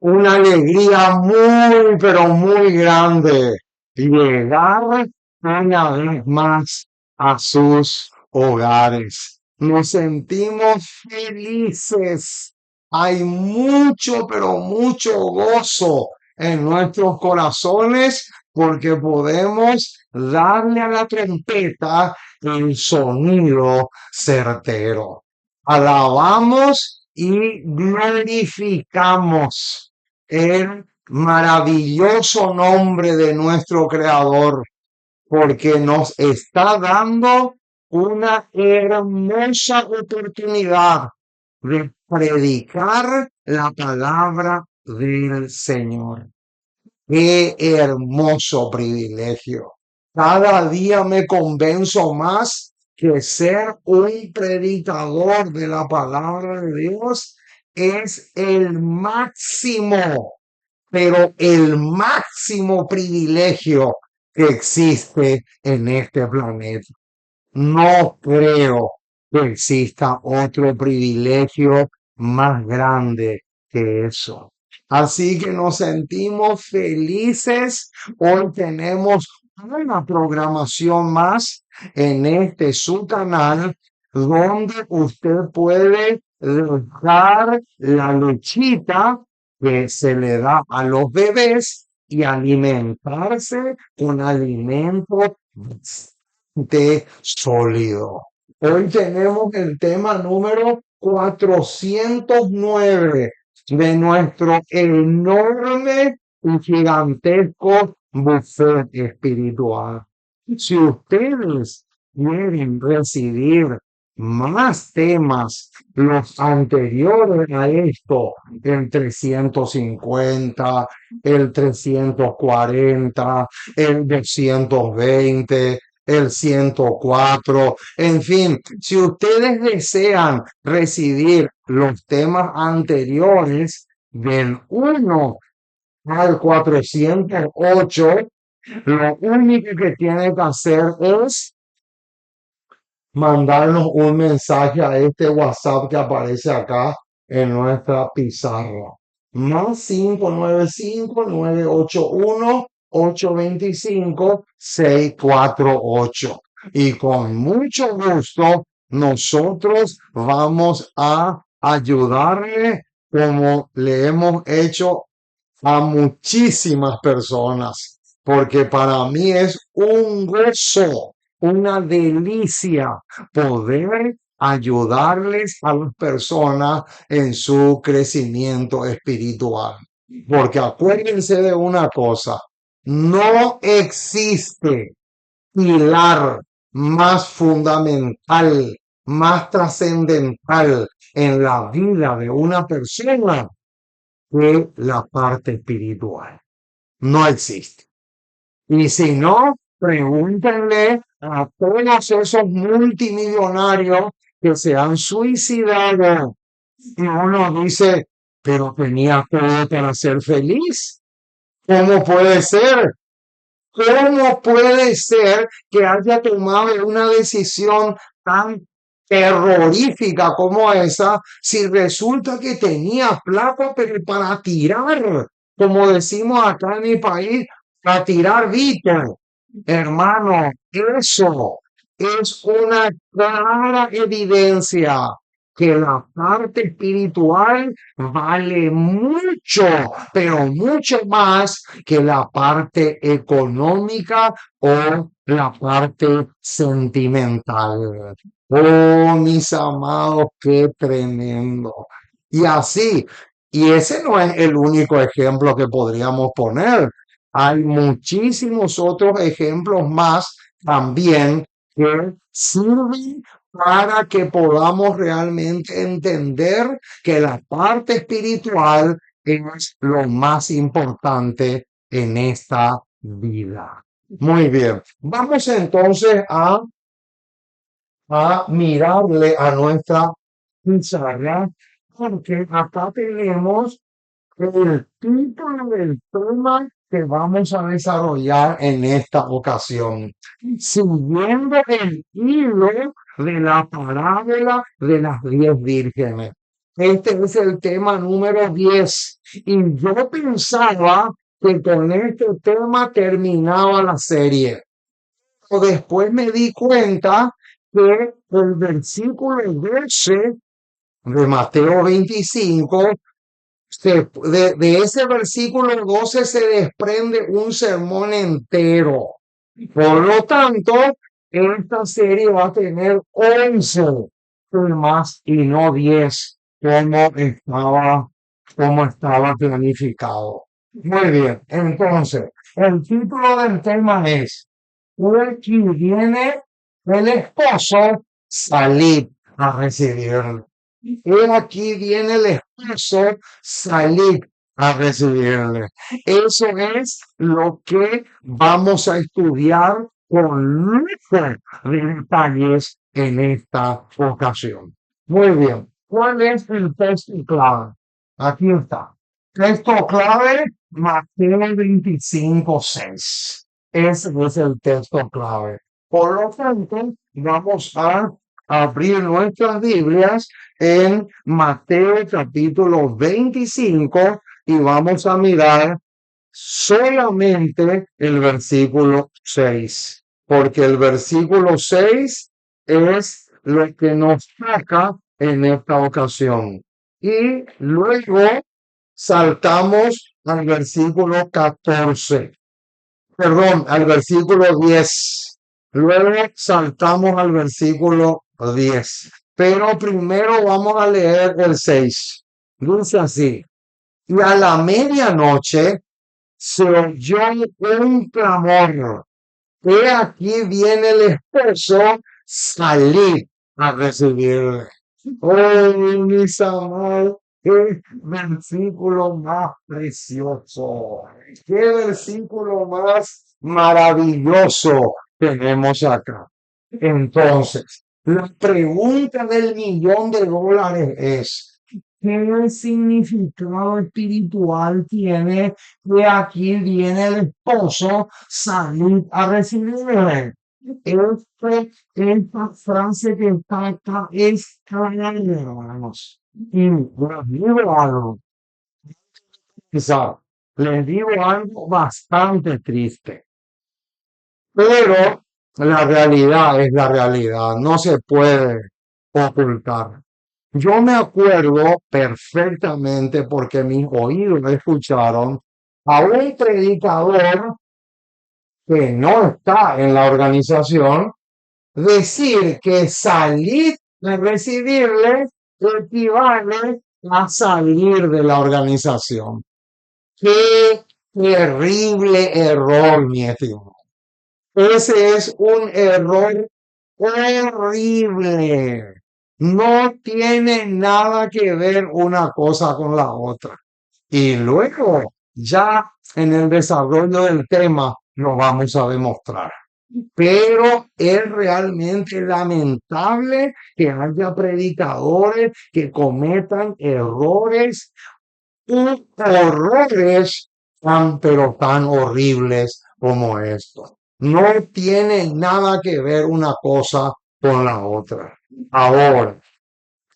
una alegría muy, pero muy grande llegar una vez más a sus hogares. Nos sentimos felices. Hay mucho, pero mucho gozo en nuestros corazones porque podemos darle a la trompeta el sonido certero. Alabamos y glorificamos el maravilloso nombre de nuestro Creador, porque nos está dando una hermosa oportunidad de predicar la palabra del Señor. Qué hermoso privilegio. Cada día me convenzo más que ser un predicador de la palabra de Dios es el máximo, pero el máximo privilegio que existe en este planeta. No creo que exista otro privilegio más grande que eso. Así que nos sentimos felices. Hoy tenemos una programación más en este su canal donde usted puede dejar la lechita que se le da a los bebés y alimentarse con alimento sólido. Hoy tenemos el tema número 409 de nuestro enorme y gigantesco buffet espiritual. Si ustedes quieren recibir más temas, los anteriores a esto, el 350, el 340, el 220, el 104, en fin, si ustedes desean recibir los temas anteriores del 1 al 408, lo único que tienen que hacer es mandarnos un mensaje a este WhatsApp que aparece acá en nuestra pizarra. Más 595-981-825-648. Y con mucho gusto nosotros vamos a ayudarle como le hemos hecho a muchísimas personas, porque para mí es un gozo, una delicia poder ayudarles a las personas en su crecimiento espiritual. Porque acuérdense de una cosa, no existe pilar más fundamental, más trascendental en la vida de una persona que la parte espiritual. No existe. Y si no, pregúntenle a todos esos multimillonarios que se han suicidado. Y uno dice, pero tenía todo para ser feliz. ¿Cómo puede ser? ¿Cómo puede ser que haya tomado una decisión tan terrorífica como esa si resulta que tenía plata pero para tirar, como decimos acá en mi país, para tirar vito? Hermano, eso es una clara evidencia que la parte espiritual vale mucho, pero mucho más que la parte económica o la parte sentimental. Oh, mis amados, qué tremendo. Y así, y ese no es el único ejemplo que podríamos poner. Hay muchísimos otros ejemplos más también que sirven para que podamos realmente entender que la parte espiritual es lo más importante en esta vida. Muy bien, vamos entonces a mirarle a nuestra pizarra, porque acá tenemos el título del tema que vamos a desarrollar en esta ocasión, siguiendo el hilo de la parábola de las 10 vírgenes. Este es el tema número 10. Y yo pensaba que con este tema terminaba la serie. Pero después me di cuenta que el versículo 12 de Mateo 25, de ese versículo 12 se desprende un sermón entero. Por lo tanto, esta serie va a tener 11 temas y no 10, como estaba planificado. Muy bien, entonces, el título del tema es: aquí viene el esposo, salid a recibirlo. He aquí viene el esposo, salid a recibirle. Eso es lo que vamos a estudiar con lujo de detalles en esta ocasión. Muy bien. ¿Cuál es el texto clave? Aquí está. Texto clave, Mateo 25:6. Ese es el texto clave. Por lo tanto, vamos a abrir nuestras Biblias en Mateo capítulo 25 y vamos a mirar solamente el versículo 6, porque el versículo 6 es lo que nos toca en esta ocasión. Y luego saltamos al versículo 14, perdón, al versículo 10. Luego saltamos al versículo 10. Pero primero vamos a leer el 6. Dice así: y a la medianoche se oyó un clamor. He aquí viene el esposo, salid a recibirle. Oh, mis amados, qué versículo más precioso, qué versículo más maravilloso tenemos acá. Entonces, la pregunta del $1.000.000 es: ¿qué significado espiritual tiene que aquí viene el esposo, salir a recibirle? Esta frase que está acá es clara, hermanos. Y les digo algo, quizá, les digo algo bastante triste, pero la realidad es la realidad, no se puede ocultar. Yo me acuerdo perfectamente porque mis oídos escucharon a un predicador que no está en la organización decir que salir a recibirle equivale a salir de la organización. Qué terrible error, mi estimado. Ese es un error horrible. No tiene nada que ver una cosa con la otra. Y luego, ya en el desarrollo del tema, lo vamos a demostrar. Pero es realmente lamentable que haya predicadores que cometan errores y horrores pero tan horribles como esto. No tiene nada que ver una cosa con la otra. Ahora,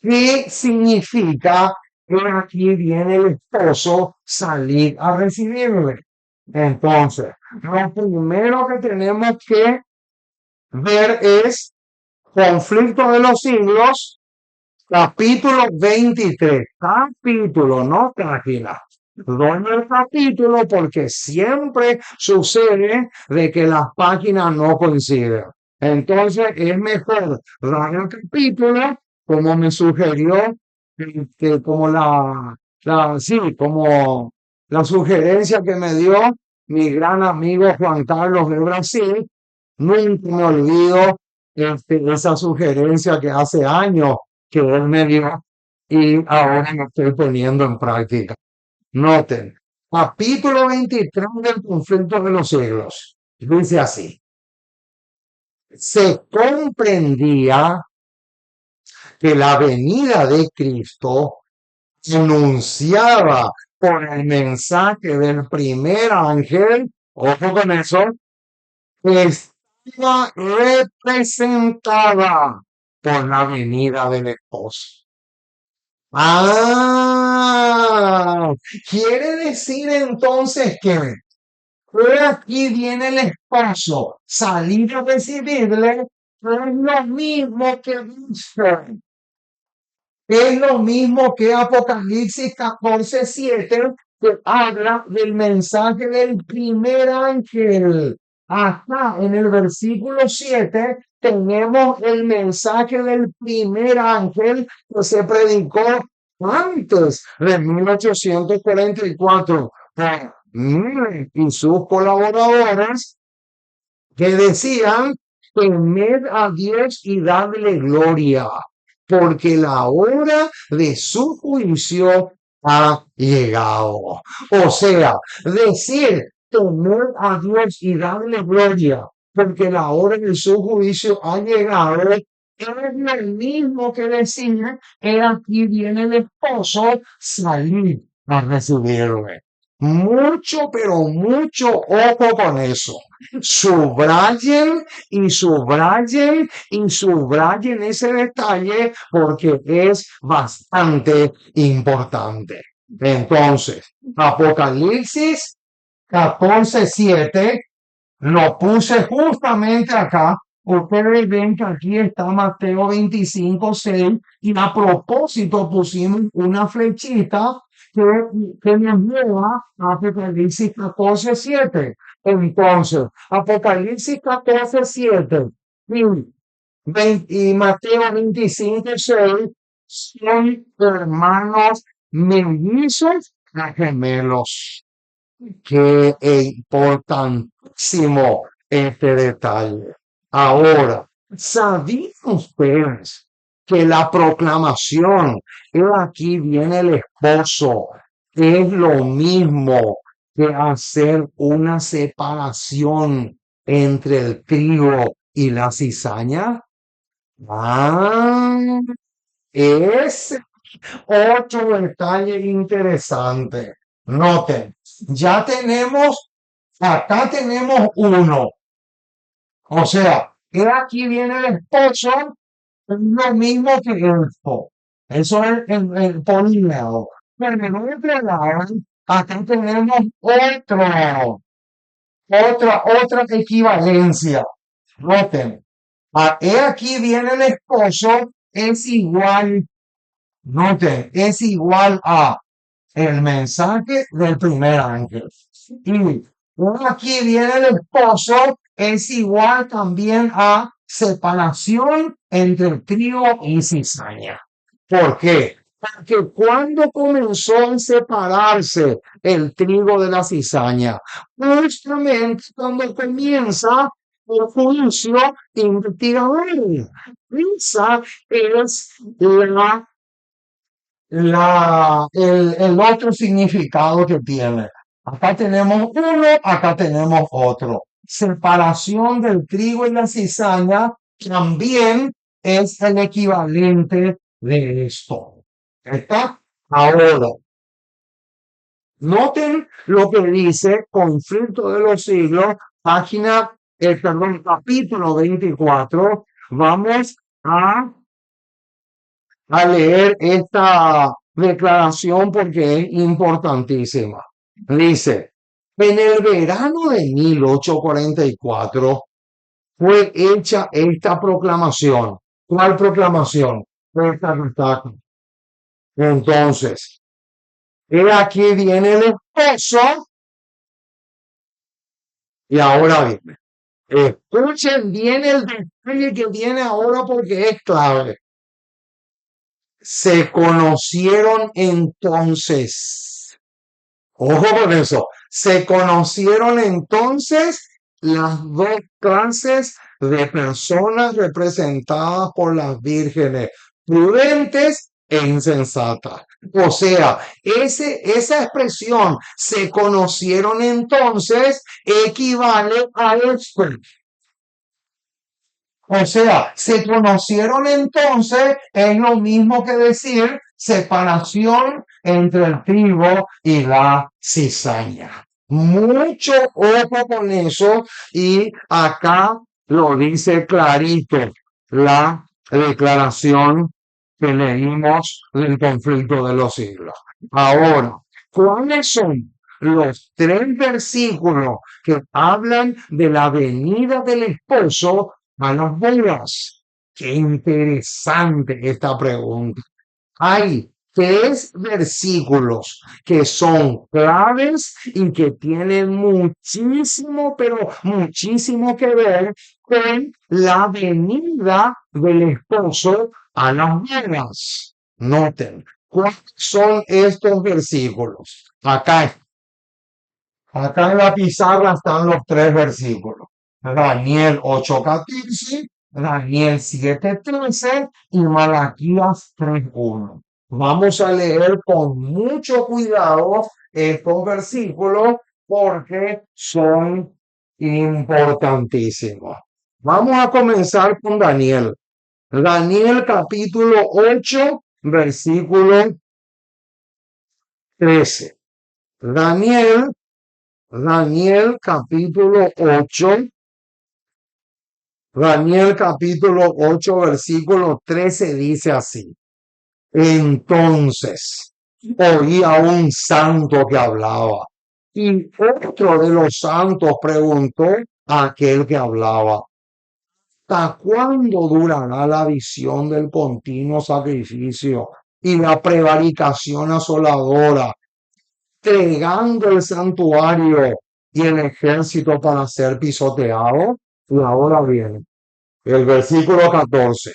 ¿qué significa que aquí viene el esposo salir a recibirle? Entonces, lo primero que tenemos que ver es Conflicto de los Siglos, capítulo 23. Capítulo, no página. Doy el capítulo porque siempre sucede de que las páginas no coinciden. Entonces es mejor dar el capítulo como me sugirió, como sí, como la sugerencia que me dio mi gran amigo Juan Carlos de Brasil. Nunca me olvido esa sugerencia que hace años que él me dio y ahora me estoy poniendo en práctica. Noten, capítulo 23 del conflicto de los siglos. Dice así: se comprendía que la venida de Cristo, anunciada por el mensaje del primer ángel, ojo con eso, estaba representada por la venida del esposo. Ah, quiere decir entonces que aquí viene el esposo, salir a recibirle, no es lo mismo que dice. Es lo mismo que Apocalipsis 14:7, que habla del mensaje del primer ángel. Acá en el versículo 7 tenemos el mensaje del primer ángel que se predicó antes de 1844 por Miller y sus colaboradores, que decían: temed a Dios y dadle gloria, porque la hora de su juicio ha llegado. O sea, decir: temed a Dios y dadle gloria, porque la hora de su juicio ha llegado, es lo mismo que decir: he aquí viene el esposo, salid a recibirme. Mucho, pero mucho ojo con eso. Subrayen y subrayen y subrayen ese detalle porque es bastante importante. Entonces, Apocalipsis 14:7 lo puse justamente acá. Ustedes ven que aquí está Mateo 25:6 y a propósito pusimos una flechita que, que nos lleva a Apocalipsis 14:7. Entonces, Apocalipsis 14:7 y, y Mateo 25:6 son hermanos mellizos a gemelos. Qué importantísimo este detalle. Ahora, ¿sabían ustedes que la proclamación, he aquí viene el esposo, es lo mismo que hacer una separación entre el trigo y la cizaña? Ah, es otro detalle interesante. Noten, ya tenemos, acá tenemos uno. O sea, que aquí viene el esposo, es lo mismo que elfo. Eso es el por un lado. Pero en otro lado, acá tenemos otra equivalencia. Noten, he aquí viene el esposo, es igual. Noten, es igual a el mensaje del primer ángel. Y aquí viene el esposo, es igual también a separación entre trigo y cizaña. ¿Por qué? Porque cuando comenzó a separarse el trigo de la cizaña, justamente cuando comienza el juicio investigador. Esa es el otro significado que tiene. Acá tenemos uno, acá tenemos otro. Separación del trigo y la cizaña también es el equivalente de esto. ¿Está? Ahora, noten lo que dice Conflicto de los Siglos, capítulo 24. Vamos a leer esta declaración porque es importantísima. Dice: en el verano de 1844 fue hecha esta proclamación. ¿Cuál proclamación? Esta que está aquí. Entonces, he aquí viene el esposo y ahora viene. Escuchen bien el detalle que viene ahora porque es clave. Se conocieron entonces. Ojo con eso. Se conocieron entonces las dos clases de personas representadas por las vírgenes, prudentes e insensatas. O sea, esa expresión, se conocieron entonces, equivale a esto. O sea, se conocieron entonces, es lo mismo que decir separación entre el trigo y la cizaña. Mucho ojo con eso, y acá lo dice clarito la declaración que leímos del conflicto de los siglos. Ahora, ¿cuáles son los tres versículos que hablan de la venida del esposo a las bodas? Qué interesante esta pregunta. Hay tres versículos que son claves y que tienen muchísimo, pero muchísimo que ver con la venida del esposo a las bodas. Noten, ¿cuáles son estos versículos? Acá en la pizarra están los tres versículos. Daniel 8:14, Daniel 7:13 y Malaquías 3:1. Vamos a leer con mucho cuidado estos versículos porque son importantísimos. Vamos a comenzar con Daniel. Daniel capítulo 8, versículo 13. Daniel capítulo 8, Daniel capítulo 8, versículo 13 dice así. Entonces oí a un santo que hablaba y otro de los santos preguntó a aquel que hablaba, ¿hasta cuándo durará la visión del continuo sacrificio y la prevaricación asoladora, entregando el santuario y el ejército para ser pisoteado? Y ahora viene el versículo 14.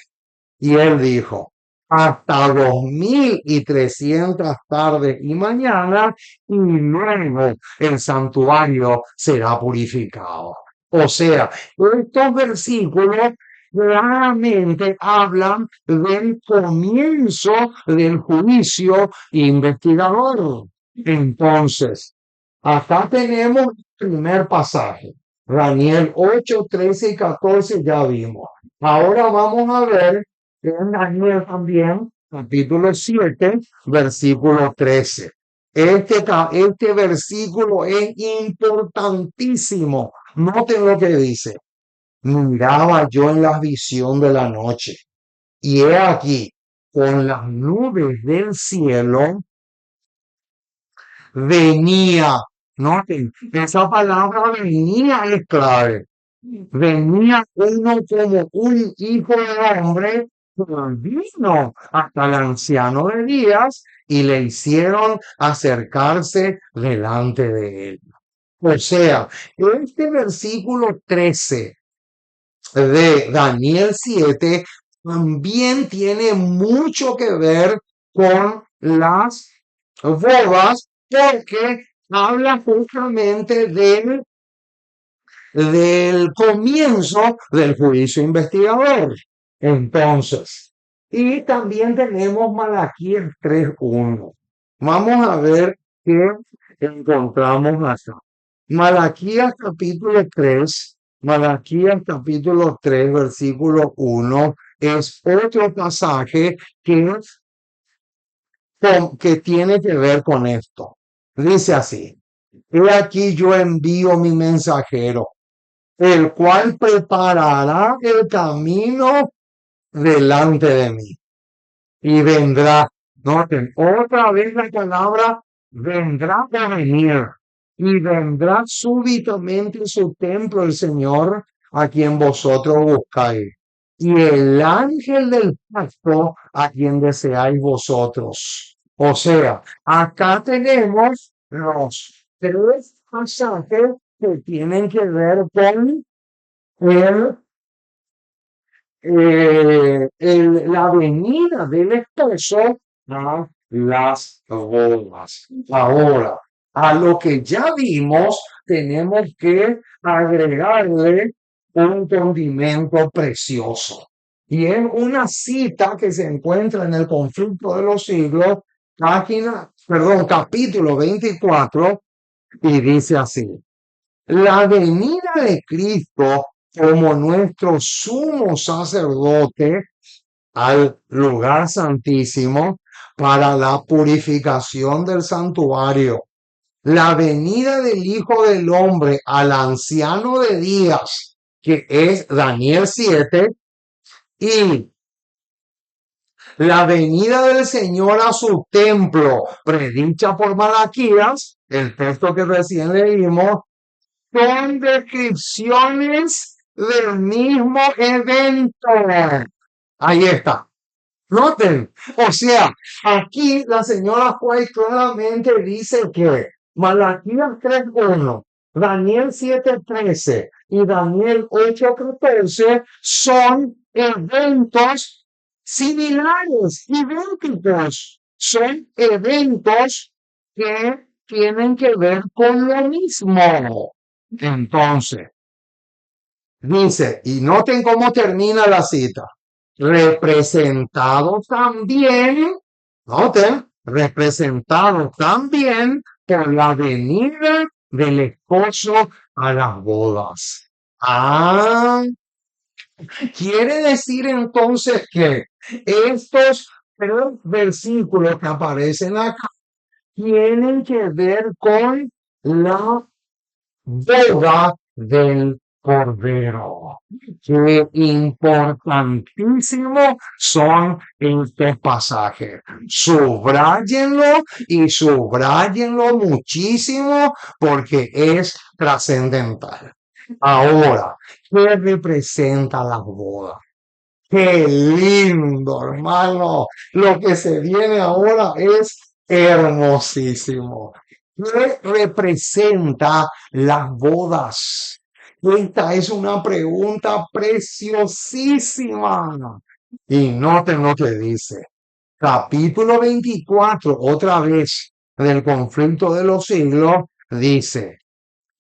Y él dijo, hasta 2300 tardes y mañanas, y luego el santuario será purificado. O sea, estos versículos claramente hablan del comienzo del juicio investigador. Entonces, acá tenemos el primer pasaje. Daniel 8, 13 y 14 ya vimos. Ahora vamos a ver en Daniel también, capítulo 7, versículo 13. Este versículo es importantísimo. Noten lo que dice. Miraba yo en la visión de la noche, y he aquí, con las nubes del cielo, venía. Noten, esa palabra venía es clave. Venía uno como un hijo de hombre que vino hasta el anciano de días y le hicieron acercarse delante de él. O sea, este versículo 13 de Daniel 7 también tiene mucho que ver con las bodas porque habla justamente del comienzo del juicio investigador. Entonces, y también tenemos Malaquías 3:1. Vamos a ver qué encontramos acá. Malaquías capítulo 3, versículo 1, es otro pasaje que tiene que ver con esto. Dice así, he aquí yo envío mi mensajero, el cual preparará el camino delante de mí. Y vendrá, noten, otra vez la palabra vendrá a venir. Y vendrá súbitamente en su templo el Señor a quien vosotros buscáis. Y el ángel del pacto a quien deseáis vosotros. O sea, acá tenemos los tres pasajes que tienen que ver con el, la venida del esposo a las bodas. Ahora, a lo que ya vimos, tenemos que agregarle un condimento precioso. Y es una cita que se encuentra en el conflicto de los siglos, capítulo 24, y dice así. La venida de Cristo como nuestro sumo sacerdote al lugar santísimo para la purificación del santuario. La venida del Hijo del Hombre al anciano de días, que es Daniel 7, y la venida del Señor a su templo, predicha por Malaquías, el texto que recién leímos, son descripciones del mismo evento. Ahí está. Noten, o sea, aquí la señora White claramente dice que Malaquías 3:1, Daniel 7:13 y Daniel 8:14 son eventos similares, idénticos. Son eventos que tienen que ver con lo mismo. Entonces, dice, y noten cómo termina la cita. Representado también, noten, representado también por la venida del esposo a las bodas. Ah, quiere decir entonces que estos tres versículos que aparecen acá tienen que ver con la boda del Cordero. Qué importantísimo son estos pasajes. Subrayenlo y subrayenlo muchísimo porque es trascendental. Ahora, ¿qué representa la boda? Qué lindo, hermano. Lo que se viene ahora es hermosísimo. ¿Qué representa las bodas? Esta es una pregunta preciosísima. Y noten lo que dice. Capítulo 24, otra vez, del conflicto de los siglos, dice,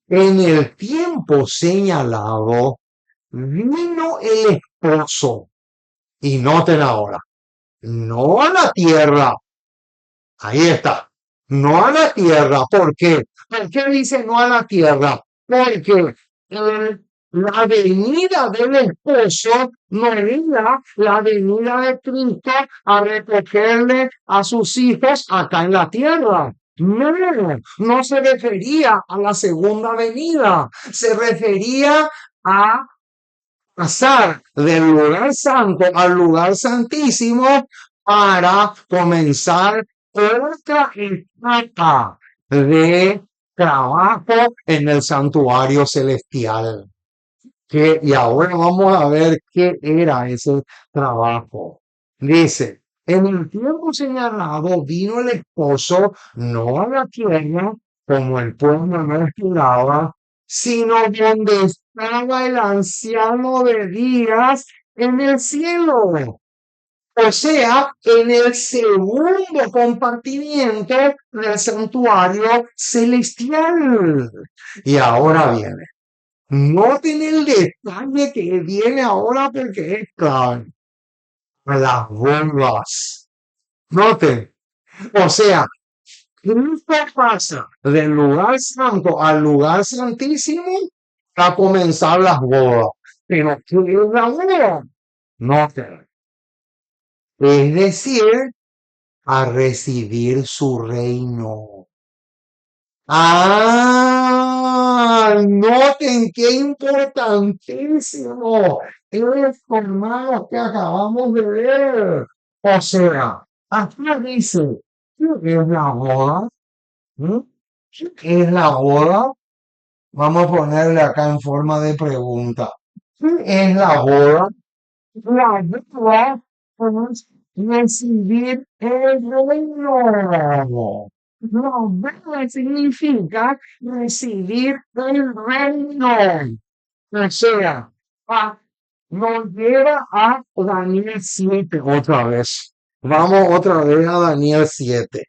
en el tiempo señalado, vino el esposo. Y noten ahora, no a la tierra. Ahí está. No a la tierra. ¿Por qué? ¿Por qué dice no a la tierra? Porque la venida del esposo no era la venida de Cristo a recogerle a sus hijos acá en la tierra. No, no se refería a la segunda venida. Se refería a pasar del lugar santo al lugar santísimo para comenzar otra etapa de trabajo en el santuario celestial. Y ahora vamos a ver qué era ese trabajo. Dice, en el tiempo señalado vino el esposo no a la tierra como el pueblo no esperaba, sino donde estaba el anciano de días en el cielo. O sea, en el segundo compartimiento del santuario celestial. Y ahora viene. Noten el detalle que viene ahora porque es clave. Las bodas. Noten. O sea, Cristo pasa del lugar santo al lugar santísimo a comenzar las bodas. Pero ¿qué es la boda? Noten. Es decir, a recibir su reino. Ah, noten qué importantísimo es, hermanos, que acabamos de ver. O sea, aquí dice, ¿qué es la boda? ¿Mm? ¿Qué es la boda? Vamos a ponerle acá en forma de pregunta. ¿Qué es la boda? La boda es recibir el reino. La boda significa recibir el reino. O sea, nos lleva a Daniel 7 otra vez. Vamos otra vez a Daniel 7.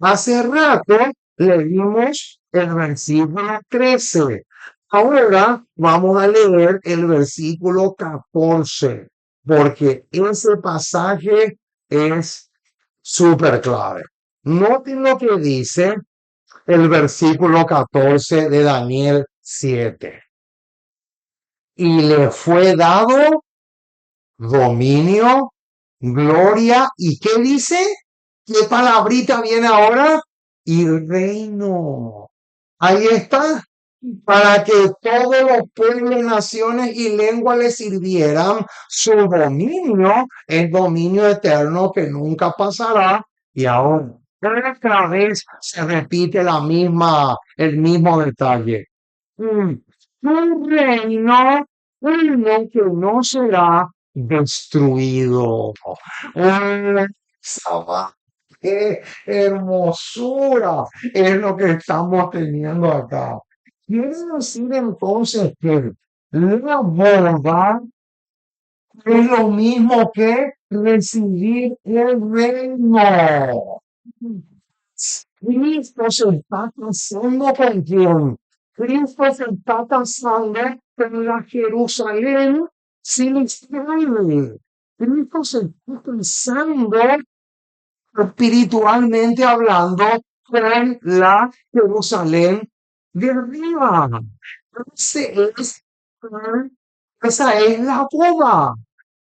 Hace rato leímos el versículo 13. Ahora vamos a leer el versículo 14, porque ese pasaje es súper clave. Noten lo que dice el versículo 14 de Daniel 7. Y le fue dado dominio, gloria, ¿y qué dice? ¿Qué palabrita viene ahora? Y reino. Ahí está. para que todos los pueblos, naciones y lenguas le sirvieran. Su dominio es dominio eterno que nunca pasará. Y ahora, otra vez se repite el mismo detalle. Un reino que no será destruido. ¡Oh, Sabá! ¡Qué hermosura! Es lo que estamos teniendo acá. Quiere decir entonces que la boda es lo mismo que recibir el reino. Cristo se está casando con quién? Cristo se está casando con la Jerusalén celestial. Cristo se está casando espiritualmente hablando con la Jerusalén de arriba. Ese es, esa es la boda.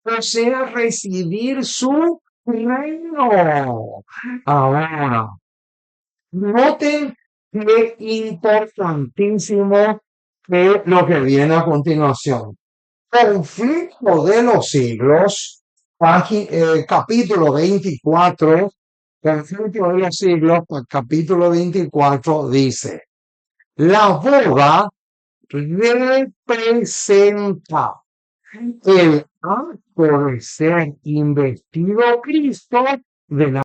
O sea, recibir su reino. Ahora, noten qué importantísimo es lo que viene a continuación. Conflicto de los siglos, capítulo 24, conflicto de los siglos, capítulo 24 dice, la boda representa el acto de ser investido Cristo de la.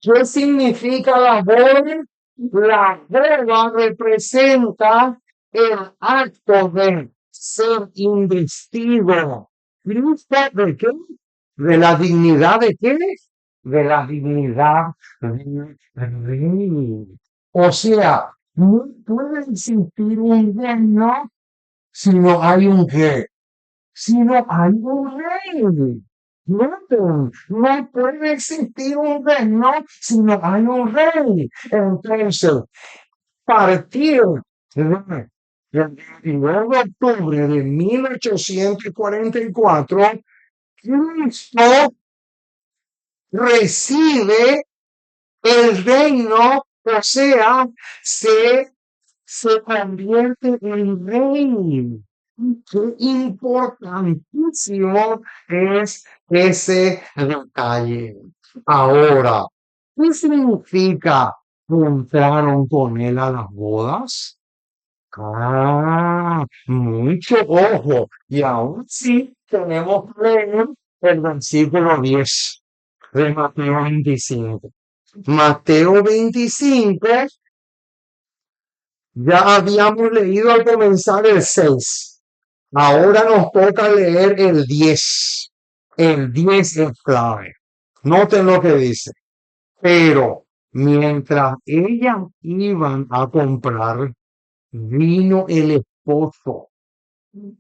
¿Qué significa la boda? La boda representa el acto de ser investido. ¿Cristo de qué? ¿De la dignidad de qué? De la dignidad de rey. O sea, no puede existir un reino si no hay un qué, si no hay un rey. No puede existir un reino si no hay un rey. Entonces, partir del 29 de octubre de 1844, Cristo recibe el reino, o sea, se convierte en rey. Qué importantísimo es ese detalle. Ahora, ¿qué significa que entraron con él a las bodas? Mucho ojo. Y aún sí tenemos que leer el versículo 10 de Mateo 25. Mateo 25, ya habíamos leído al comenzar el 6. Ahora nos toca leer el 10. El 10 es clave. Noten lo que dice. Pero mientras ellas iban a comprar, vino el esposo.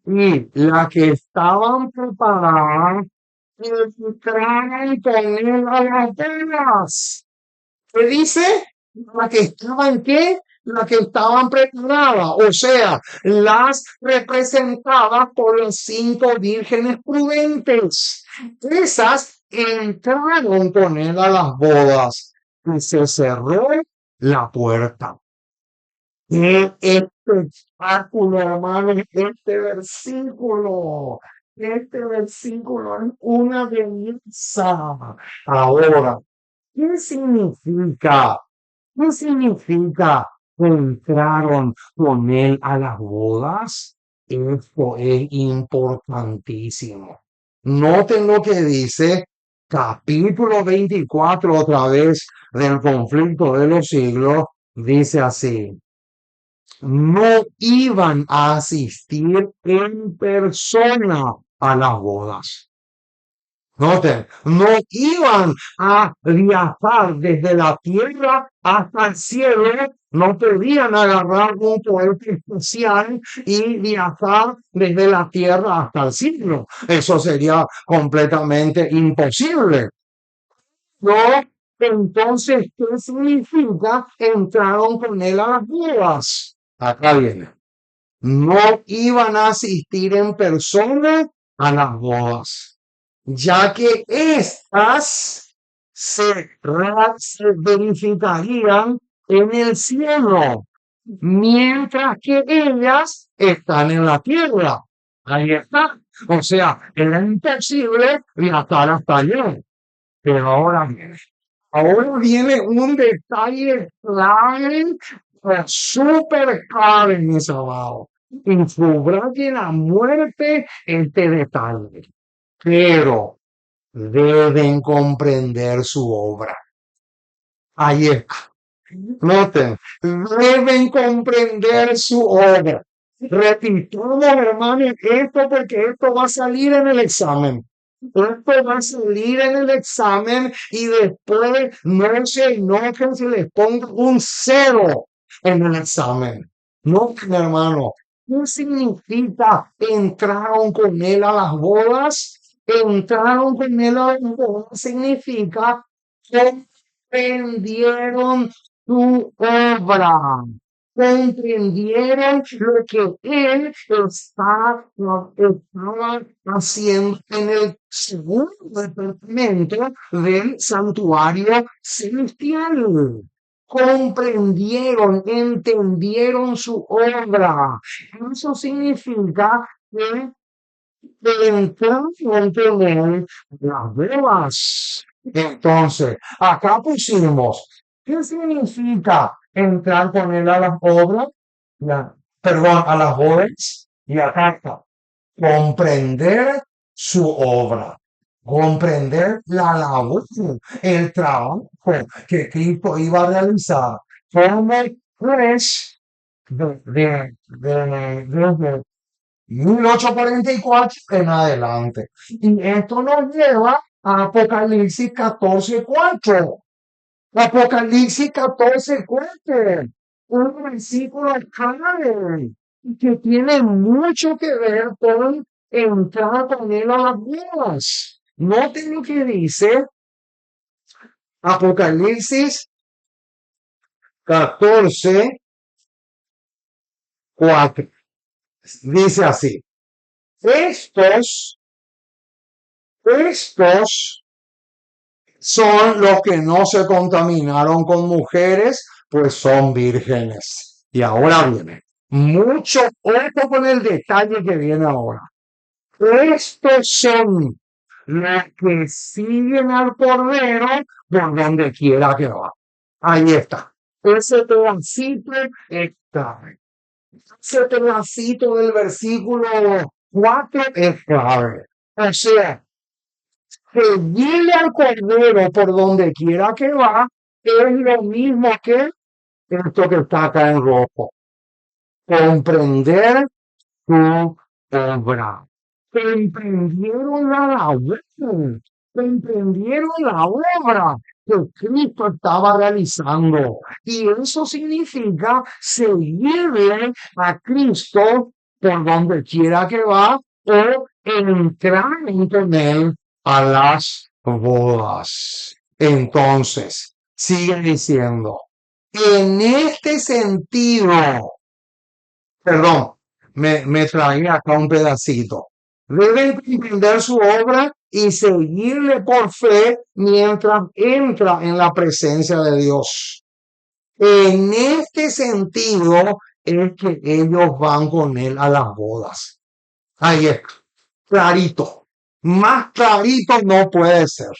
Y la que estaban preparadas entraron con él a las bodas. ¿Qué dice? La que estaban qué? La que estaban preparadas, o sea, las representadas por las 5 vírgenes prudentes. Esas entraron con él a las bodas y se cerró la puerta. ¡Qué espectáculo, hermano! Este versículo. Este versículo es una belleza. Ahora, ¿qué significa? ¿Qué significa que entraron con él a las bodas? Esto es importantísimo. Noten lo que dice capítulo 24 otra vez del conflicto de los siglos. Dice así, no iban a asistir en persona a las bodas. Noten, no iban a viajar desde la tierra hasta el cielo, no podían agarrar un cohete espacial y viajar desde la tierra hasta el cielo. Eso sería completamente imposible. No, entonces, ¿qué significa entraron con él a las bodas? Acá viene. No iban a asistir en persona a las bodas, ya que éstas se verificarían en el cielo, mientras que ellas están en la tierra. Ahí está. O sea, era imposible viajar hasta allá. Pero ahora viene un detalle clave, súper clave, mis amados. Y subrayen a muerte este detalle. Pero deben comprender su obra. Ahí está. Noten, deben comprender su obra. Repitamos, hermanos, esto porque esto va a salir en el examen. Esto va a salir en el examen y después no se enojen si les pongo un cero en el examen. No, hermano. ¿Qué significa entraron con él a las bodas? Entraron con él a las bodas significa comprendieron su obra, comprendieron lo que él estaba haciendo en el segundo departamento del santuario celestial. Comprendieron, entendieron su obra. Eso significa que entraron con él las bodas. Entonces, acá pusimos, ¿qué significa entrar con él a las obras? Perdón, a las bodas. Y acá está, comprender su obra, comprender la labor, el trabajo que Cristo iba a realizar. Como pues, desde 1844 en adelante. Y esto nos lleva a Apocalipsis 14:4. Apocalipsis 14:4. Un versículo clave que tiene mucho que ver con entrar con él a las bodas. Noten lo que dice Apocalipsis 14:4. Dice así. Estos son los que no se contaminaron con mujeres, pues son vírgenes. Y ahora viene mucho ojo con el detalle que viene ahora. Estos son los que siguen al Cordero por donde quiera que va. Ahí está. Ese pedacito está. Ese pedacito del versículo 4 es clave. O sea, seguirle al Cordero por donde quiera que va es lo mismo que esto que está acá en rojo. Comprender su obra. Comprendieron la labor. Comprendieron la obra que Cristo estaba realizando. Y eso significa seguirle a Cristo por donde quiera que va o entrar con él a las bodas. Entonces, sigue diciendo, en este sentido, perdón, me traía acá un pedacito. Deben comprender su obra y seguirle por fe mientras entra en la presencia de Dios. En este sentido es que ellos van con él a las bodas. Ahí es, clarito. Más clarito no puede ser.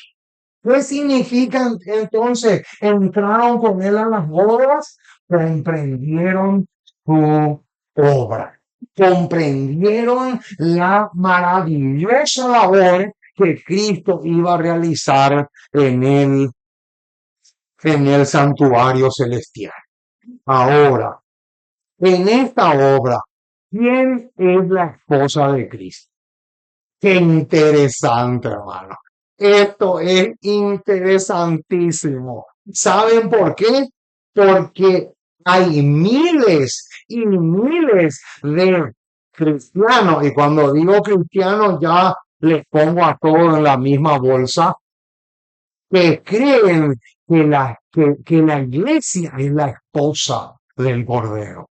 ¿Qué significa entonces? Entraron con él a las bodas, comprendieron su obra, comprendieron la maravillosa labor que Cristo iba a realizar en el santuario celestial. Ahora, en esta obra, ¿quién es la esposa de Cristo? Qué interesante, hermano. Esto es interesantísimo. ¿Saben por qué? Porque hay miles y miles de cristianos, y cuando digo cristianos ya les pongo a todos en la misma bolsa, que creen que la iglesia es la esposa del Cordero.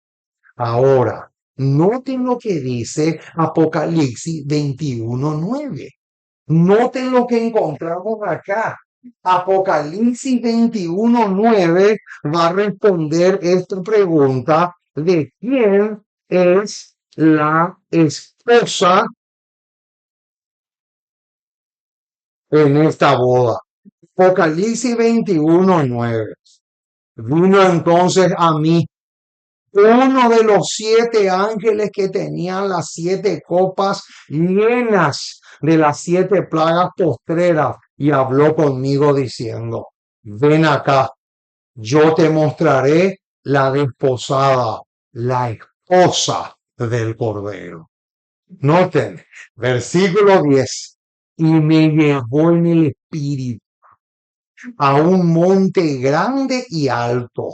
Ahora, noten lo que dice Apocalipsis 21:9. Noten lo que encontramos acá. Apocalipsis 21:9 va a responder esta pregunta de quién es la esposa en esta boda. Apocalipsis 21:9. Vino entonces a mí uno de los 7 ángeles que tenían las 7 copas llenas de las 7 plagas postreras y habló conmigo diciendo, ven acá, yo te mostraré la desposada, la esposa del Cordero. Noten, versículo 10. Y me llevó en el espíritu a un monte grande y alto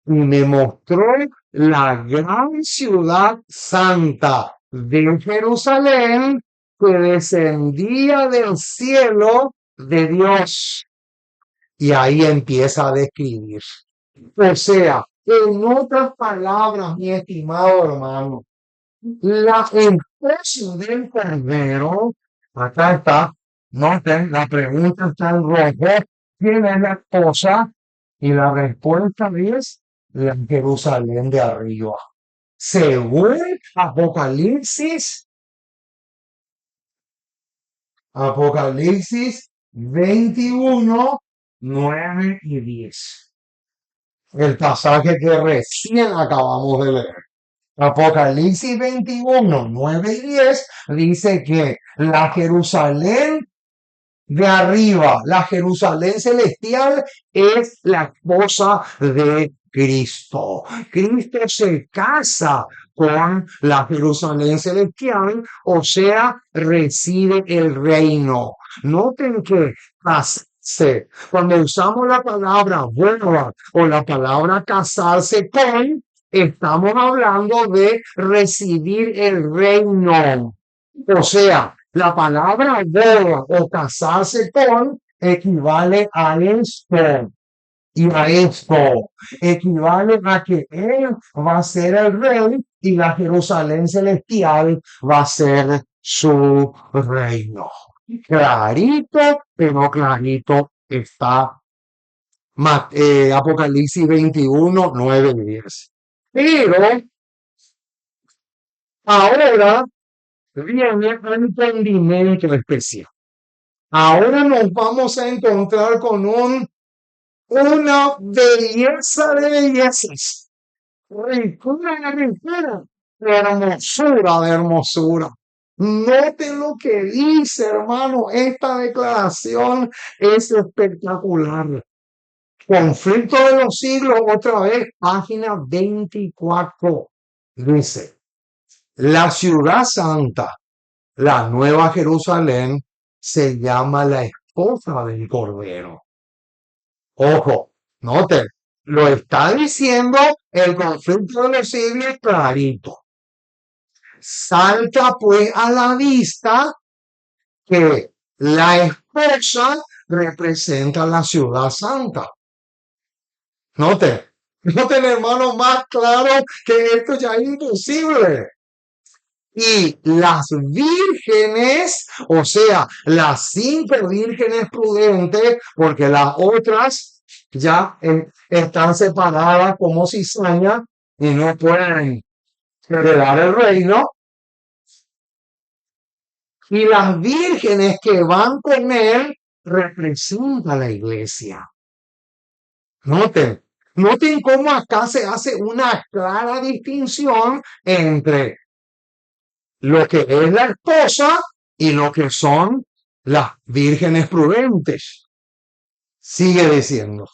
y me mostró la gran ciudad santa de Jerusalén que descendía del cielo de Dios. Y ahí empieza a describir. O sea, en otras palabras, mi estimado hermano, la esposa del Cordero, acá está, noten, la pregunta está en rojo, ¿quién es la esposa? Y la respuesta es la Jerusalén de arriba. Según Apocalipsis 21:9 y 10. El pasaje que recién acabamos de leer. Apocalipsis 21:9 y 10 dice que la Jerusalén de arriba, la Jerusalén celestial, es la esposa de Cristo. Cristo se casa con la Jerusalén celestial, o sea, recibe el reino. Noten que casarse, cuando usamos la palabra boda o la palabra casarse con, estamos hablando de recibir el reino. O sea, la palabra boda o casarse con equivale a esto. Y a esto equivale a que Él va a ser el rey y la Jerusalén celestial va a ser su reino. Clarito, pero clarito está Apocalipsis 21:9 y 10. Pero ahora viene un entendimiento especial. Ahora nos vamos a encontrar con una belleza de bellezas, ricura de ricura, hermosura de hermosura. Noten lo que dice, hermano, esta declaración es espectacular. Conflicto de los siglos, otra vez, página 24. Dice, la ciudad santa, la nueva Jerusalén, se llama la esposa del Cordero. Ojo, noten, lo está diciendo el conflicto de los siglos clarito. Salta pues a la vista que la esposa representa la ciudad santa. Noten, hermano, más claro que esto ya es imposible. Y las vírgenes, o sea, las 5 vírgenes prudentes, porque las otras ya están separadas como cizaña y no pueden heredar el reino. Y las vírgenes que van con él representan a la iglesia. Noten cómo acá se hace una clara distinción entre lo que es la esposa y lo que son las vírgenes prudentes. Sigue diciendo.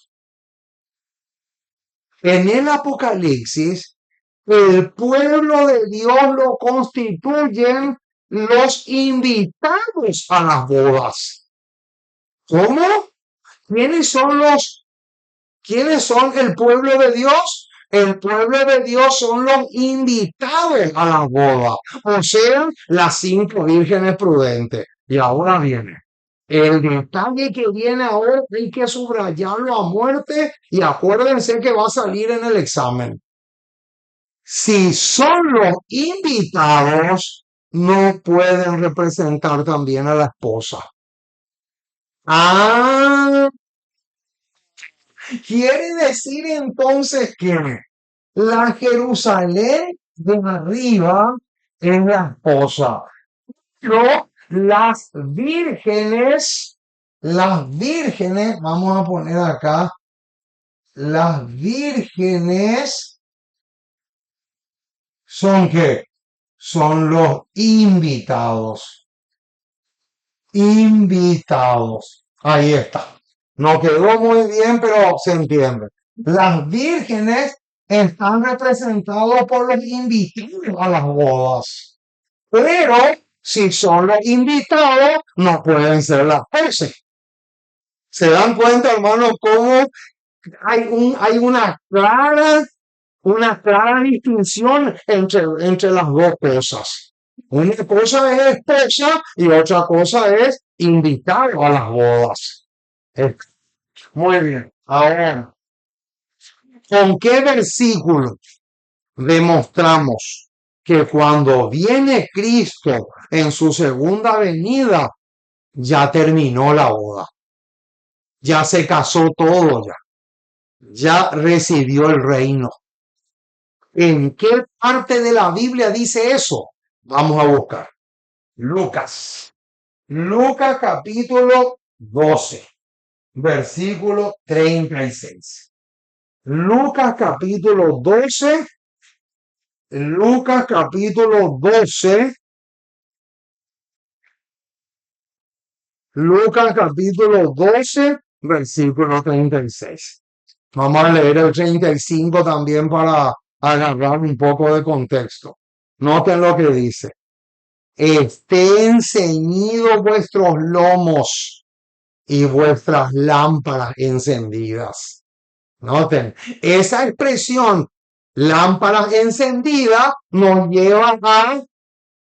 En el Apocalipsis, el pueblo de Dios lo constituyen los invitados a las bodas. ¿Cómo? ¿Quiénes son el pueblo de Dios? El pueblo de Dios son los invitados a la boda, o sea, las 5 vírgenes prudentes. Y ahora viene. El detalle que viene ahora hay que subrayarlo a muerte y acuérdense que va a salir en el examen. Si son los invitados, no pueden representar también a la esposa. Ah, Quiere decir entonces que la Jerusalén de arriba es la esposa, pero las vírgenes, vamos a poner acá, las vírgenes son ¿qué? Son los invitados. Invitados. Ahí está. No quedó muy bien, pero se entiende. Las vírgenes están representadas por los invitados a las bodas. Pero si son los invitados, no pueden ser las esposas. ¿Se dan cuenta, hermano, cómo hay una clara distinción entre las dos cosas? Una cosa es esposa y otra cosa es invitar a las bodas. Eh, Muy bien. Ahora, ¿con qué versículo demostramos que cuando viene Cristo en su segunda venida, ya terminó la boda? Ya se casó todo ya. Ya recibió el reino. ¿En qué parte de la Biblia dice eso? Vamos a buscar. Lucas. Lucas capítulo 12, versículo 36. Lucas capítulo 12. Lucas capítulo 12. Lucas capítulo 12, versículo 36. Vamos a leer el 35 también para agarrar un poco de contexto. Noten lo que dice. Estén ceñidos vuestros lomos y vuestras lámparas encendidas. Noten, esa expresión, lámparas encendidas, nos lleva a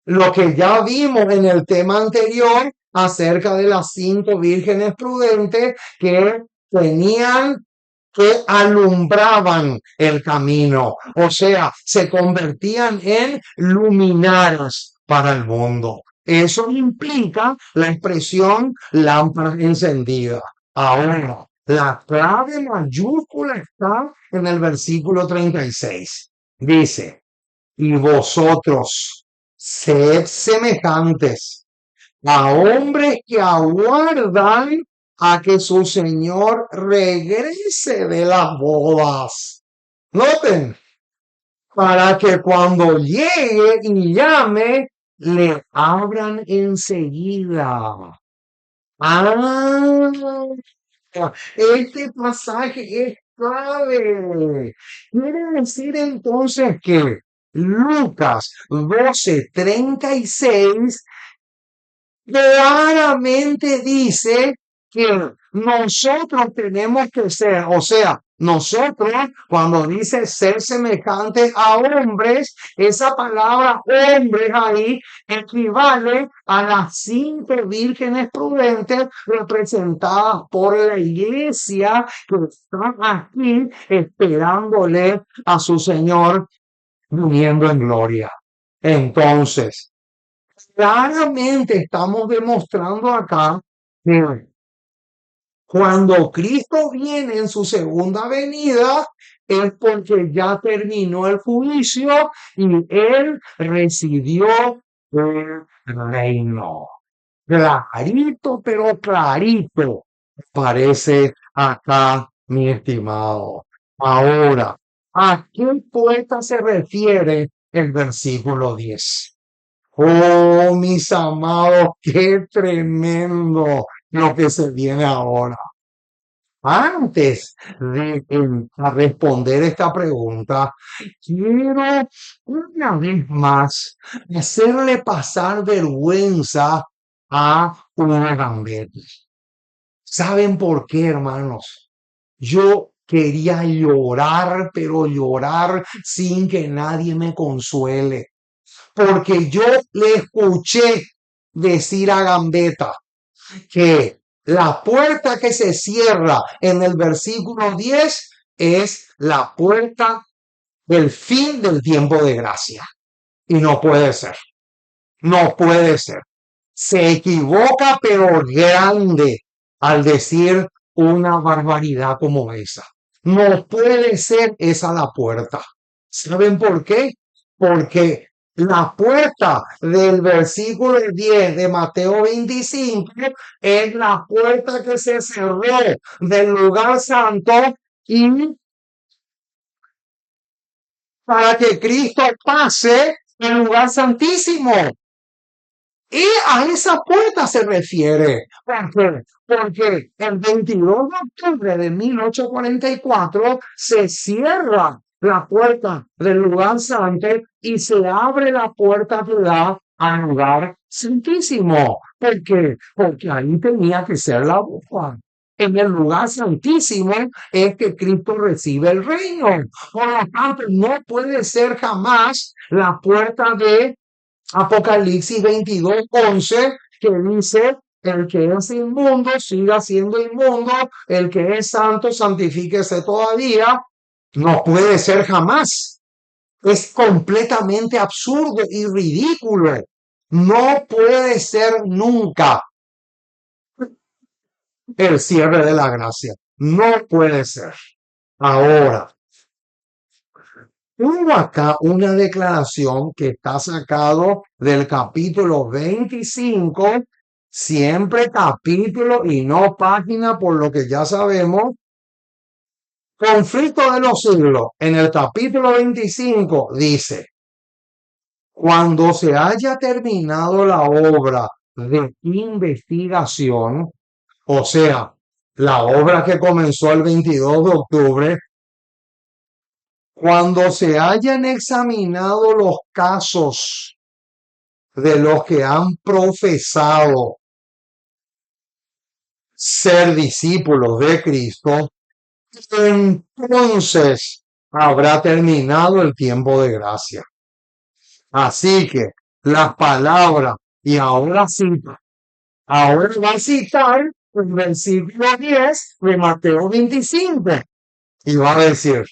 lo que ya vimos en el tema anterior acerca de las 5 vírgenes prudentes que tenían, que alumbraban el camino, o sea, se convertían en luminarias para el mundo. Eso implica la expresión lámpara encendida. Ahora, la clave mayúscula está en el versículo 36. Dice, y vosotros sed semejantes a hombres que aguardan a que su señor regrese de las bodas. Noten, para que cuando llegue y llame, le abran enseguida. Ah, este pasaje es clave. Quiere decir entonces que Lucas 12:36 claramente dice que nosotros tenemos que ser, o sea, nosotros cuando dice ser semejantes a hombres, esa palabra hombres ahí equivale a las 5 vírgenes prudentes representadas por la iglesia que están aquí esperándole a su Señor viniendo en gloria. Entonces, claramente estamos demostrando acá que cuando Cristo viene en su segunda venida es porque ya terminó el juicio y Él recibió el reino. Clarito, pero clarito parece acá, mi estimado. Ahora, ¿a qué poeta se refiere el versículo 10? Oh, mis amados, qué tremendo lo que se viene ahora. Antes de responder esta pregunta, quiero una vez más hacerle pasar vergüenza a una gambeta. ¿Saben por qué, hermanos? Yo quería llorar, pero llorar sin que nadie me consuele, porque yo le escuché decir a Gambetta que la puerta que se cierra en el versículo 10 es la puerta del fin del tiempo de gracia. Y no puede ser. No puede ser. Se equivoca, pero grande, al decir una barbaridad como esa. No puede ser esa la puerta. ¿Saben por qué? Porque la puerta del versículo 10 de Mateo 25 es la puerta que se cerró del lugar santo y para que Cristo pase al lugar santísimo. Y a esa puerta se refiere. ¿Por qué? Porque el 22 de octubre de 1844 se cierra la puerta del lugar santo y se abre la puerta que da al lugar santísimo. ¿Por qué? Porque ahí tenía que ser la boca. En el lugar santísimo es que Cristo recibe el reino. Por lo tanto, no puede ser jamás la puerta de Apocalipsis 22:11, que dice, el que es inmundo siga siendo inmundo, el que es santo santifíquese todavía. No puede ser jamás. Es completamente absurdo y ridículo. No puede ser nunca el cierre de la gracia. No puede ser. Ahora, hubo acá una declaración que está sacado del capítulo 25, siempre capítulo y no página, por lo que ya sabemos. Conflicto de los siglos. En el capítulo 25 dice, cuando se haya terminado la obra de investigación, o sea, la obra que comenzó el 22 de octubre, cuando se hayan examinado los casos de los que han profesado ser discípulos de Cristo, entonces habrá terminado el tiempo de gracia. Así que las palabras, y ahora va a citar el versículo 10 de Mateo 25, y va a decir,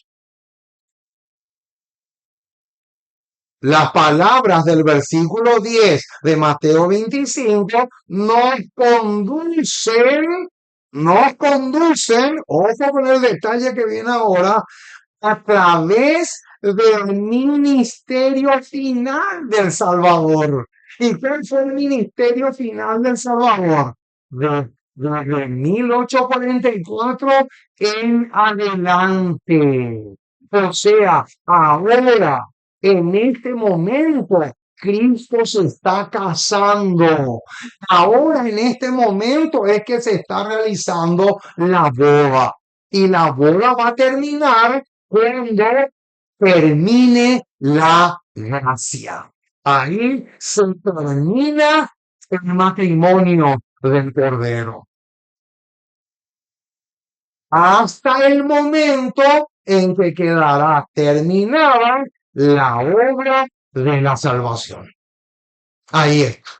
las palabras del versículo 10 de Mateo 25 nos conducen, ojo con el detalle que viene ahora, a través del ministerio final del Salvador. ¿Y cuál fue el ministerio final del Salvador? Desde 1844 en adelante. O sea, ahora, en este momento, Cristo se está casando. Ahora, en este momento, es que se está realizando la boda. Y la boda va a terminar cuando termine la gracia. Ahí se termina el matrimonio del Cordero. Hasta el momento en que quedará terminada la obra de la salvación. Ahí está.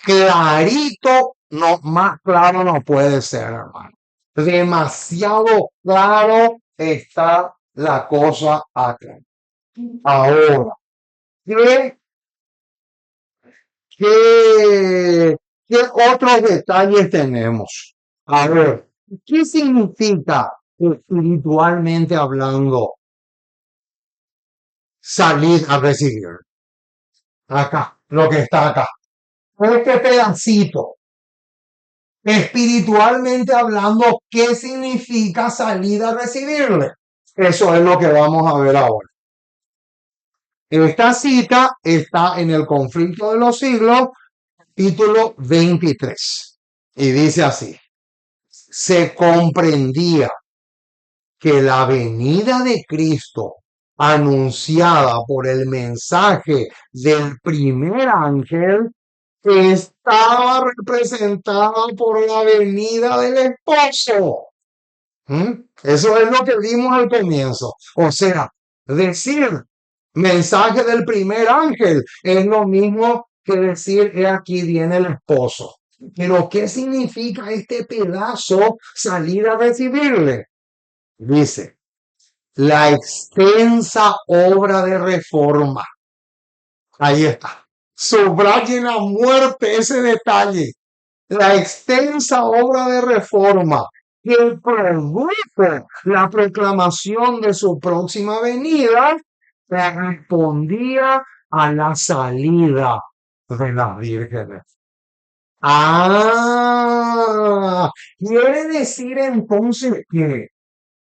Clarito, no, más claro no puede ser, hermano. Demasiado claro está la cosa acá. Ahora, ¿qué, qué otros detalles tenemos? A ver, ¿qué significa espiritualmente hablando salir a recibir? Acá, lo que está acá. Este pedacito, espiritualmente hablando, ¿qué significa salir a recibirle? Eso es lo que vamos a ver ahora. Esta cita está en el Conflicto de los Siglos, capítulo 23. Y dice así, se comprendía que la venida de Cristo anunciada por el mensaje del primer ángel estaba representada por la venida del esposo. Eso es lo que vimos al comienzo. O sea, decir mensaje del primer ángel es lo mismo que decir, he aquí viene el esposo. Pero, ¿qué significa este pedazo salir a recibirle? Dice, la extensa obra de reforma. Ahí está. Subrayen a muerte ese detalle. La extensa obra de reforma que produjo la proclamación de su próxima venida, respondía a la salida de las vírgenes. Ah, quiere decir entonces que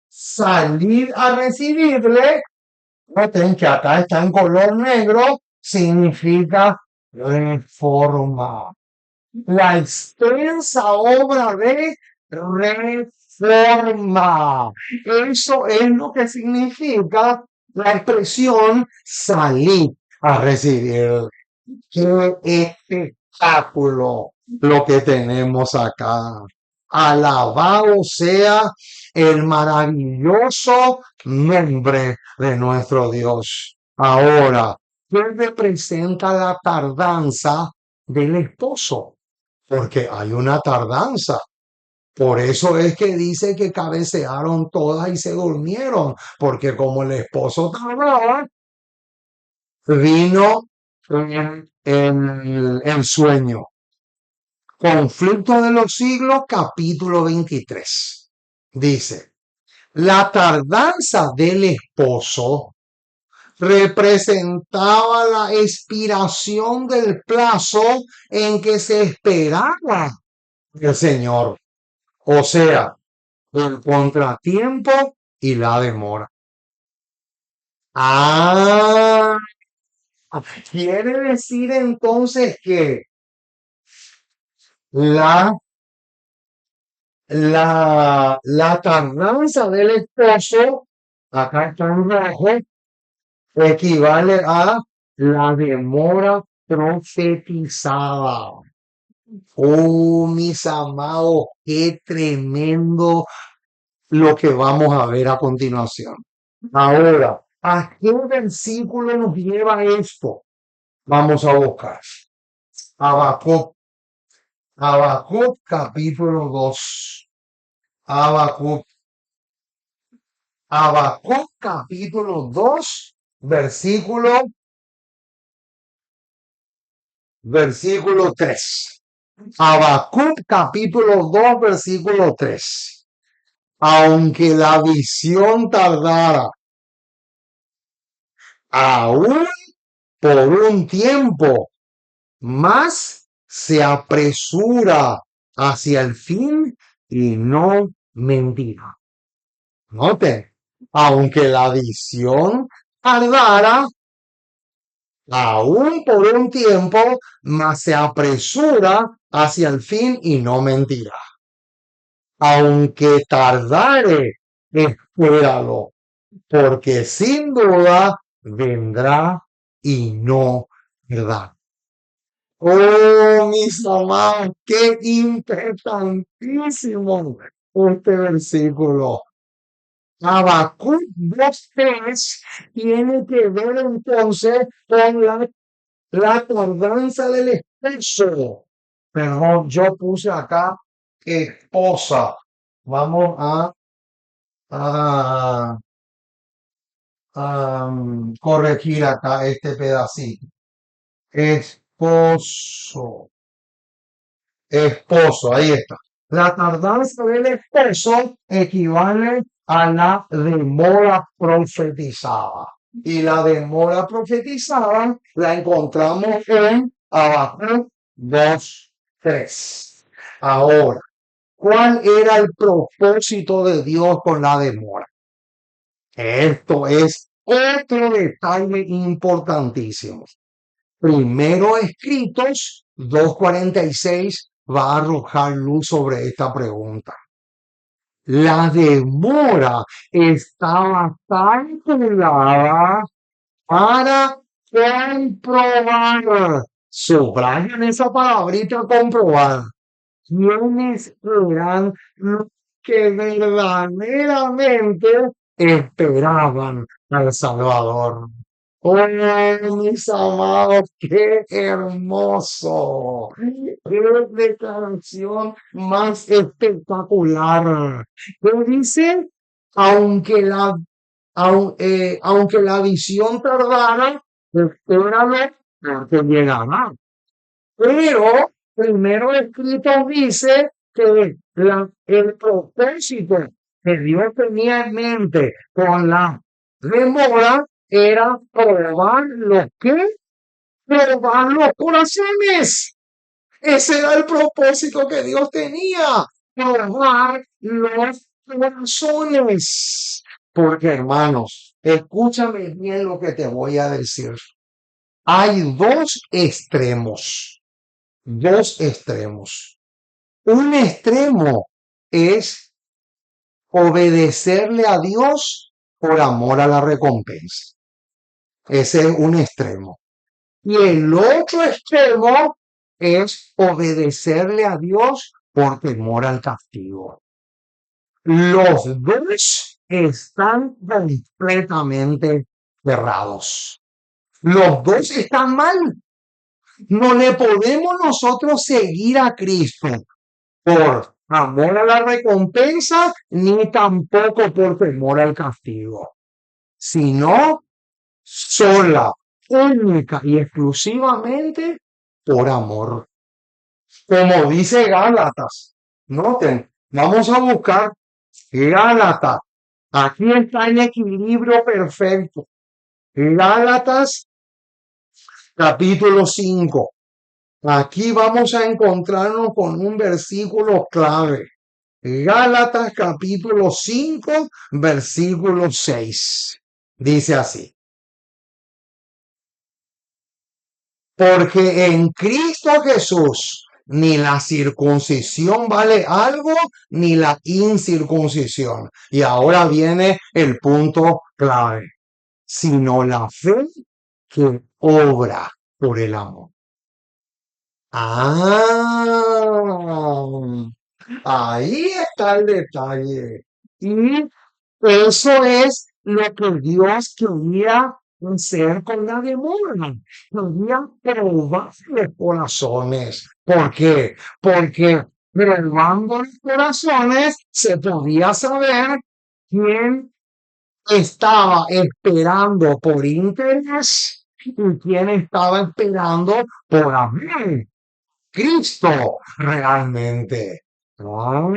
salir a recibirle, noten que acá está en color negro, significa reforma. La extensa obra de reforma. Eso es lo que significa la expresión salir a recibir. Qué espectáculo lo que tenemos acá. Alabado sea el maravilloso nombre de nuestro Dios. Ahora, ¿qué representa la tardanza del esposo? Porque hay una tardanza. Por eso es que dice que cabecearon todas y se durmieron, porque como el esposo tardaba, vino el sueño. Conflicto de los siglos, capítulo 23. Dice, la tardanza del esposo representaba la expiración del plazo en que se esperaba el Señor. O sea, el contratiempo y la demora. Ah, quiere decir entonces que la, la tardanza del esposo, acá está en rojo, equivale a la demora profetizada. Oh, mis amados, qué tremendo lo que vamos a ver a continuación. Ahora, ¿a qué versículo nos lleva esto? Vamos a buscar. Habacuc, Habacuc capítulo 2. Habacuc, Habacuc capítulo 2, versículo 3. Habacuc capítulo 2, versículo 3. Aunque la visión tardara, aún por un tiempo, más se apresura hacia el fin y no mentirá. Note, aunque la visión tardara, aún por un tiempo, más se apresura hacia el fin y no mentirá. Aunque tardare, espéralo, porque sin duda vendrá y no verdad. Oh, mis amados, qué importantísimo este versículo. Habacuc 2:3 tiene que ver entonces con la tardanza del esposo. Perdón, yo puse acá esposa. Vamos a, corregir acá este pedacito. Esposo. Esposo, ahí está. La tardanza del esposo equivale a la demora profetizada. Y la demora profetizada la encontramos en Habacuc 2:3. Ahora, ¿cuál era el propósito de Dios con la demora? Esto es otro detalle importantísimo. Primero Escritos 2:46 va a arrojar luz sobre esta pregunta. La demora estaba calculada para comprobar. Subrayan esa palabrita comprobar. ¿Quiénes eran los que verdaderamente esperaban al Salvador? Oh, mis amados, qué hermoso. Qué declaración más espectacular. ¿Qué dice? Aunque la, aunque la visión tardara, espérame, porque llegará. Pero primero escrito dice que el propósito que Dios tenía en mente con la demora era probar los corazones. Ese era el propósito que Dios tenía, probar los corazones. Porque hermanos, escúchame bien lo que te voy a decir. Hay dos extremos. Un extremo es obedecerle a Dios por amor a la recompensa. Ese es un extremo. Y el otro extremo es obedecerle a Dios por temor al castigo. Los dos están completamente cerrados. Los dos están mal. No le podemos nosotros seguir a Cristo por amor a la recompensa, ni tampoco por temor al castigo, sino sola, única y exclusivamente por amor. Como dice Gálatas, noten, vamos a buscar Gálatas. Aquí está el equilibrio perfecto. Gálatas capítulo 5. Aquí vamos a encontrarnos con un versículo clave. Gálatas capítulo 5, versículo 6. Dice así. Porque en Cristo Jesús ni la circuncisión vale algo, ni la incircuncisión. Y ahora viene el punto clave. Sino la fe que obra por el amor. Ah, ahí está el detalle. Y eso es lo que Dios quería hacer con la demora. Quería probar los corazones. ¿Por qué? Porque probando los corazones se podía saber quién estaba esperando por interés y quién estaba esperando por amor. Cristo realmente. Ah,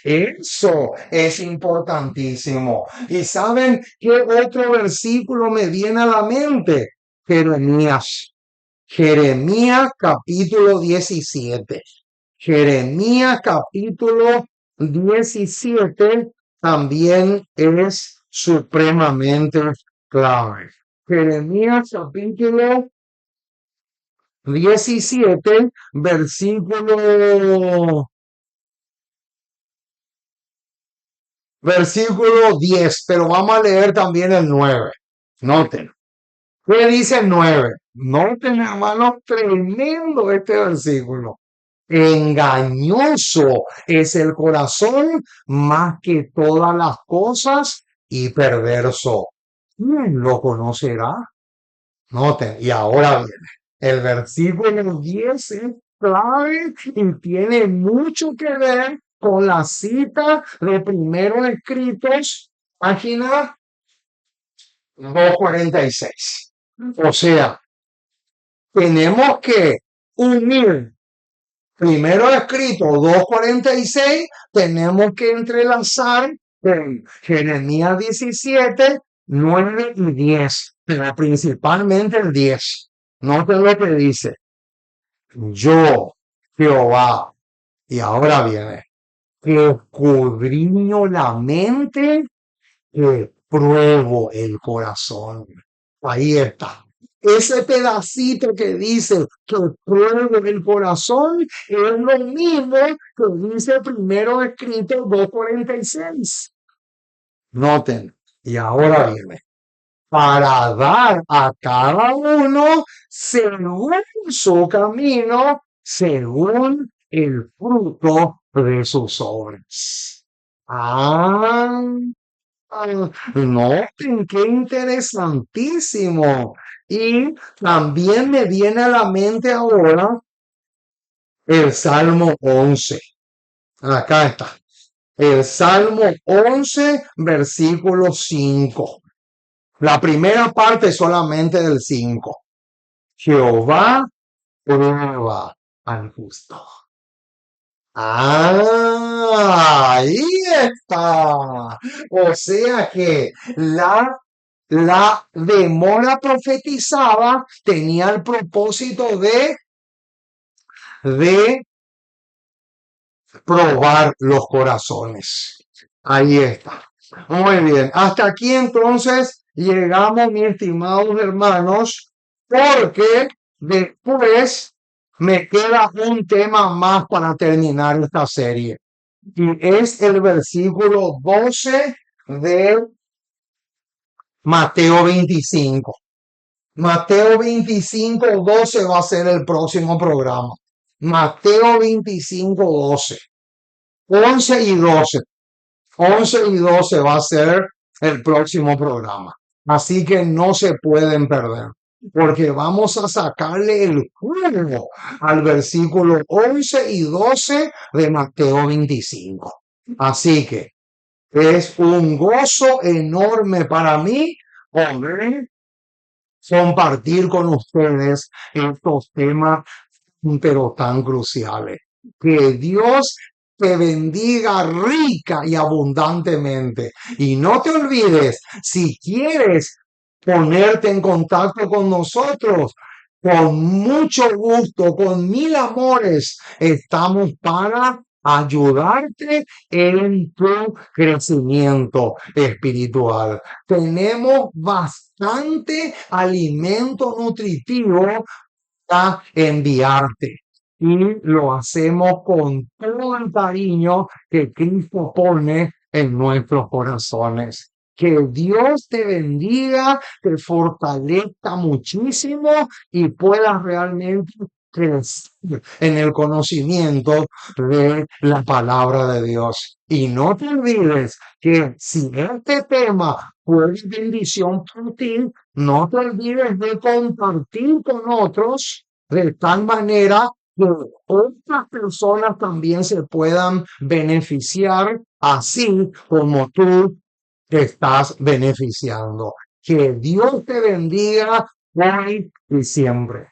eso es importantísimo. ¿Y saben qué otro versículo me viene a la mente? Jeremías. Jeremías capítulo 17. Jeremías capítulo 17 también es supremamente clave. Jeremías capítulo 17, versículo 10, pero vamos a leer también el 9. Noten. ¿Qué dice el 9? Noten, hermanos, tremendo este versículo. Engañoso es el corazón más que todas las cosas y perverso. ¿Quién lo conocerá? Noten, y ahora viene. El versículo 10 es clave y tiene mucho que ver con la cita de primeros escritos, página 246. O sea, tenemos que unir primero escrito 246, tenemos que entrelazar con Jeremías 17, 9 y 10, pero principalmente el 10. Noten lo que dice. Yo, Jehová, y ahora viene, que escudriño la mente, que pruebo el corazón. Ahí está. Ese pedacito que dice que pruebo el corazón es lo mismo que dice primero escrito 246. Noten, y ahora viene, para dar a cada uno según su camino, según el fruto de sus obras. Ah, noten qué interesantísimo. Y también me viene a la mente ahora el Salmo 11. Acá está. El Salmo 11, versículo 5. La primera parte solamente del 5. Jehová prueba al justo. Ahí está. O sea que la demora profetizada tenía el propósito de probar los corazones. Ahí está. Muy bien. Hasta aquí entonces llegamos, mis estimados hermanos, porque después me queda un tema más para terminar esta serie. Y es el versículo 12 de Mateo 25. Mateo 25 12 va a ser el próximo programa. Mateo 25 12 11 y 12. 11 y 12 va a ser el próximo programa. Así que no se pueden perder, porque vamos a sacarle el juego al versículo 11 y 12 de Mateo 25. Así que es un gozo enorme para mí poder compartir con ustedes estos temas pero tan cruciales. Que Dios te bendiga rica y abundantemente. Y no te olvides, si quieres ponerte en contacto con nosotros, con mucho gusto, con mil amores, estamos para ayudarte en tu crecimiento espiritual. Tenemos bastante alimento nutritivo a enviarte. Y lo hacemos con todo el cariño que Cristo pone en nuestros corazones. Que Dios te bendiga, te fortalezca muchísimo y puedas realmente crecer en el conocimiento de la palabra de Dios. Y no te olvides que si este tema fue de bendición para ti, no te olvides de compartir con otros de tal manera que otras personas también se puedan beneficiar, así como tú te estás beneficiando. Que Dios te bendiga hoy y siempre.